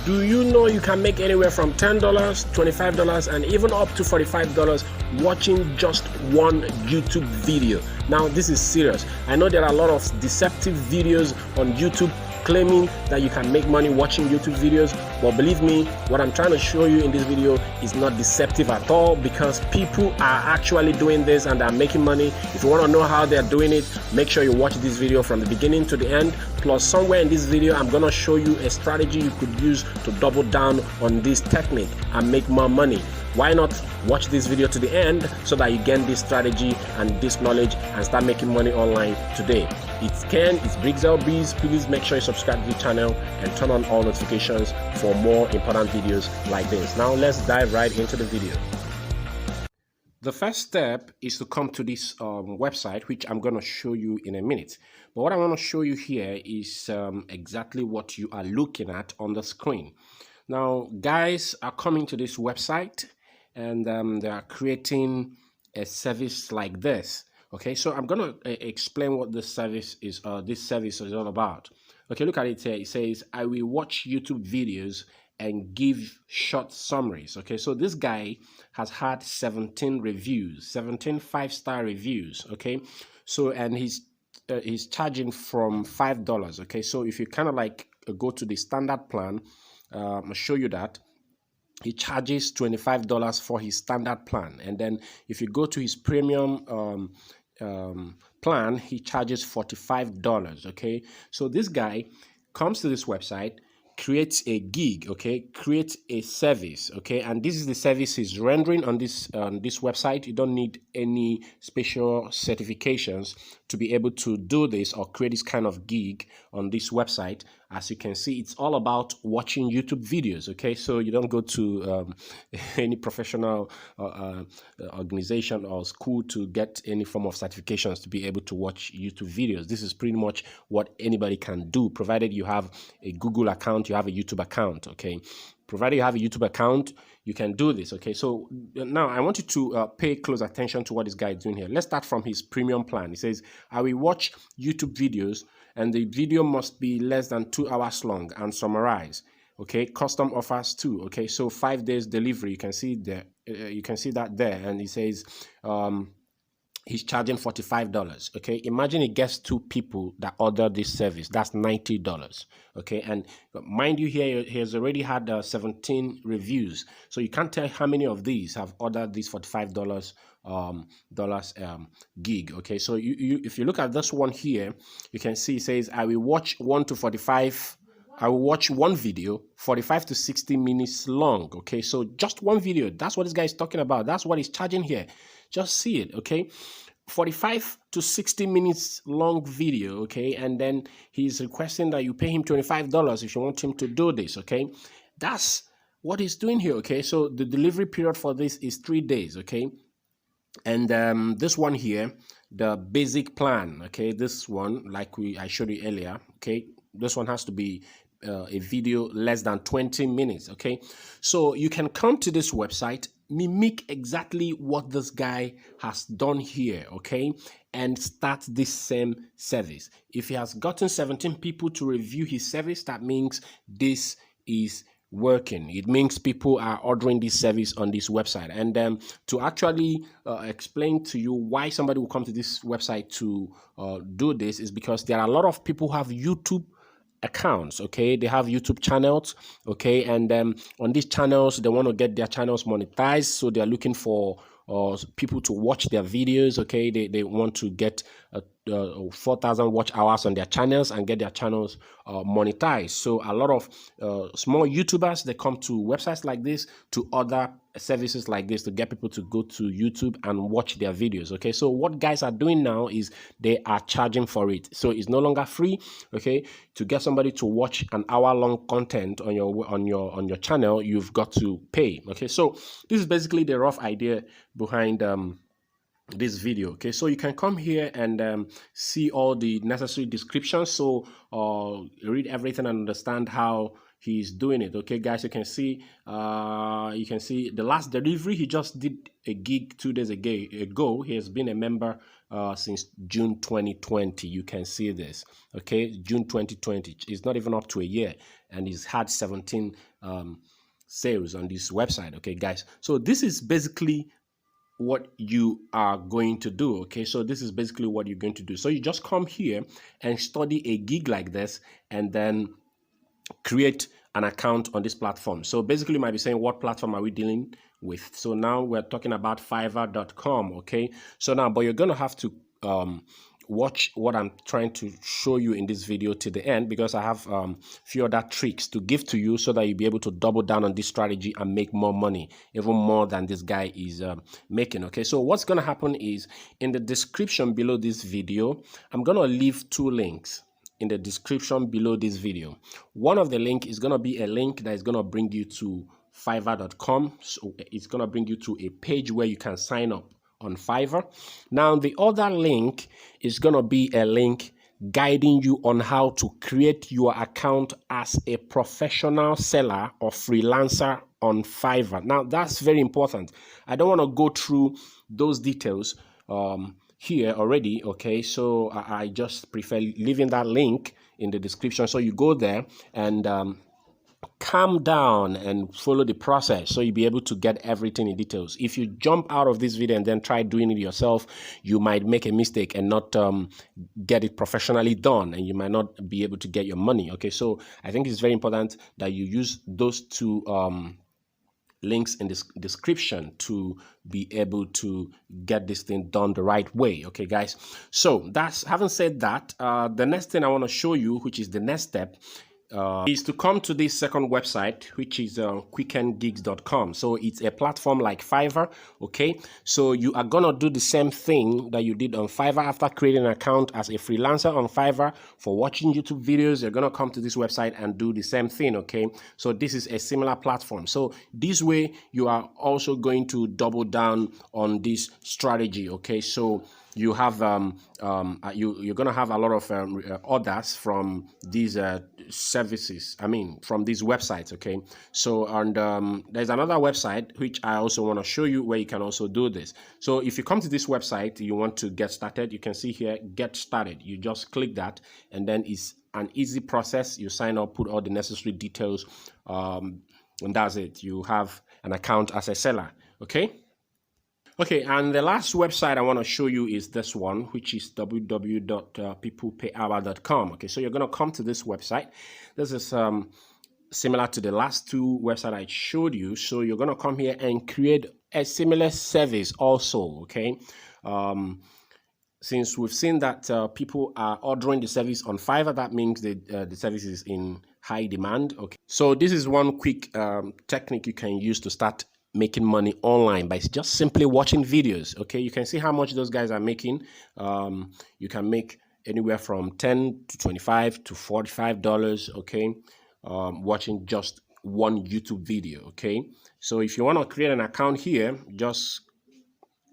Do you know you can make anywhere from $10, $25, and even up to $45 watching just one YouTube video? Now, this is serious. I know there are a lot of deceptive videos on YouTube claiming that you can make money watching YouTube videos, but believe me, what I'm trying to show you in this video is not deceptive at all, because people are actually doing this and they're making money. If you want to know how they're doing it, make sure you watch this video from the beginning to the end. Plus, somewhere in this video, I'm going to show you a strategy you could use to double down on this technique and make more money. Why not watch this video to the end so that you gain this strategy and this knowledge and start making money online today? It's Ken, it's Briggs LBs. Please make sure you subscribe to the channel and turn on all notifications for more important videos like this. Now let's dive right into the video. The first step is to come to this website, which I'm going to show you in a minute. But what I want to show you here is exactly what you are looking at on the screen. Now, guys are coming to this website and they are creating a service like this. Okay, so I'm going to explain what this service is all about. Okay, look at it here. It says, I will watch YouTube videos and give short summaries. Okay, so this guy has had 17 reviews, 17 5-star reviews. Okay, so and he's charging from $5. Okay, so if you kind of like go to the standard plan, I'll show you that. He charges $25 for his standard plan, and then if you go to his premium plan, he charges $45. Okay, so this guy comes to this website, creates a gig, okay, creates a service, okay, and this is the service he's rendering on this website. You don't need any special certifications to be able to do this or create this kind of gig on this website. As you can see, it's all about watching YouTube videos, okay? So you don't go to any professional organization or school to get any form of certifications to be able to watch YouTube videos. This is pretty much what anybody can do, provided you have a Google account, you have a YouTube account, okay? Provided you have a YouTube account, you can do this, okay? So now I want you to pay close attention to what this guy is doing here. Let's start from his premium plan. He says, I will watch YouTube videos and the video must be less than 2 hours long and summarize. Okay, custom offers too. Okay, so 5 days delivery. You can see there. You can see that there, and he says he's charging $45. Okay, imagine he gets 2 people that order this service. That's $90. Okay, and mind you, here he has already had 17 reviews, so you can't tell how many of these have ordered this $45 gig. Okay, so if you look at this one here, you can see it says I will watch 1 to 45. I will watch one video 45 to 60 minutes long. Okay, so just one video. That's what this guy is talking about. That's what he's charging here. Just see it. Okay, 45 to 60 minutes long video. Okay, and then he's requesting that you pay him $25 if you want him to do this. Okay, that's what he's doing here. Okay, so the delivery period for this is 3 days. Okay, and this one here, the basic plan, okay, this one, like I showed you earlier, okay, this one has to be a video less than 20 minutes. Okay, so you can come to this website, mimic exactly what this guy has done here, okay, and start this same service. If he has gotten 17 people to review his service, that means this is working. It means people are ordering this service on this website. And to actually explain to you why somebody will come to this website to do this is because there are a lot of people who have YouTube accounts. Okay, they have YouTube channels. Okay, and on these channels they want to get their channels monetized, so they're looking for people to watch their videos. Okay, they want to get 4,000 watch hours on their channels and get their channels monetized. So a lot of small YouTubers, they come to websites like this to order services like this to get people to go to YouTube and watch their videos. Okay, so what guys are doing now is they are charging for it. So it's no longer free. Okay, to get somebody to watch an hour-long content on your channel, you've got to pay. Okay, so this is basically the rough idea behind this video. Okay, so you can come here and see all the necessary descriptions, so read everything and understand how he's doing it. Okay, guys, you can see the last delivery. He just did a gig 2 days ago. He has been a member since June 2020. You can see this. Okay, June 2020. It's not even up to a year. and he's had 17 sales on this website. Okay, guys, so this is basically what you are going to do. Okay, so this is basically what you're going to do. So you just come here and study a gig like this, and then create an account on this platform. So basically you might be saying, what platform are we dealing with? So now we're talking about Fiverr.com. Okay, so now, but you're going to have to watch what I'm trying to show you in this video to the end, because I have few other tricks to give to you so that you'll be able to double down on this strategy and make more money, even more than this guy is making. Okay, so what's going to happen is, in the description below this video, I'm going to leave 2 links in the description below this video. One of the link is going to be a link that is going to bring you to Fiverr.com. So it's going to bring you to a page where you can sign up on Fiverr. Now the other link is going to be a link guiding you on how to create your account as a professional seller or freelancer on Fiverr. Now that's very important. I don't want to go through those details here already. Okay, so I just prefer leaving that link in the description, so you go there and calm down and follow the process, so you'll be able to get everything in details. If you jump out of this video and then try doing it yourself, you might make a mistake and not get it professionally done, and you might not be able to get your money. Okay, so I think it's very important that you use those 2 links in this description to be able to get this thing done the right way. Okay, guys, so that's, having said that, the next thing I want to show you, which is the next step, is to come to this second website, which is quickendgigs.com. So it's a platform like Fiverr. Okay, so you are gonna do the same thing that you did on Fiverr. After creating an account as a freelancer on Fiverr for watching YouTube videos, you're gonna come to this website and do the same thing. Okay, so this is a similar platform. So this way you are also going to double down on this strategy. Okay, so you have you're gonna have a lot of orders from these services, from these websites. Okay, so, and there's another website which I also want to show you where you can also do this. So if you come to this website, you want to get started, you can see here, get started. You just click that, and then it's an easy process. You sign up, put all the necessary details, and that's it. You have an account as a seller. Okay, and the last website I want to show you is this one, which is www.peoplepayhour.com. Okay, so you're going to come to this website. This is similar to the last 2 websites I showed you. So you're going to come here and create a similar service also. Okay, since we've seen that people are ordering the service on Fiverr, that means the service is in high demand. Okay, so this is one quick technique you can use to start making money online by just simply watching videos. Okay, you can see how much those guys are making. You can make anywhere from $10 to $25 to $45. Okay, watching just one YouTube video. Okay, so if you want to create an account here, just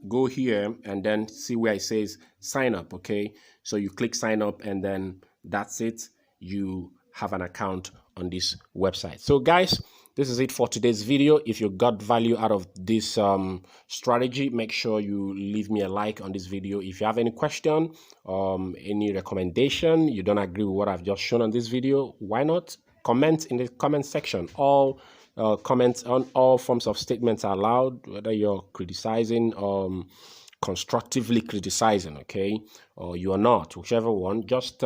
go here and then see where it says sign up. Okay, so you click sign up, and then that's it. You have an account on this website. So guys, this is it for today's video. If you got value out of this strategy, make sure you leave me a like on this video. If you have any question, any recommendation, you don't agree with what I've just shown on this video, why not comment in the comment section? All comments on all forms of statements are allowed, whether you're criticizing, constructively criticizing, okay, or you are not, whichever one. Just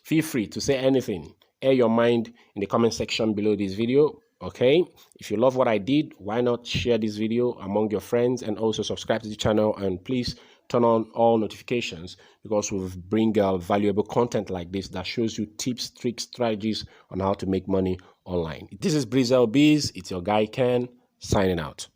feel free to say anything. Air your mind in the comment section below this video. Okay, if you love what I did, why not share this video among your friends, and also subscribe to the channel, and please turn on all notifications, because we'll bring valuable content like this that shows you tips, tricks, strategies on how to make money online. This is Brizel Biz. It's your guy Ken, signing out.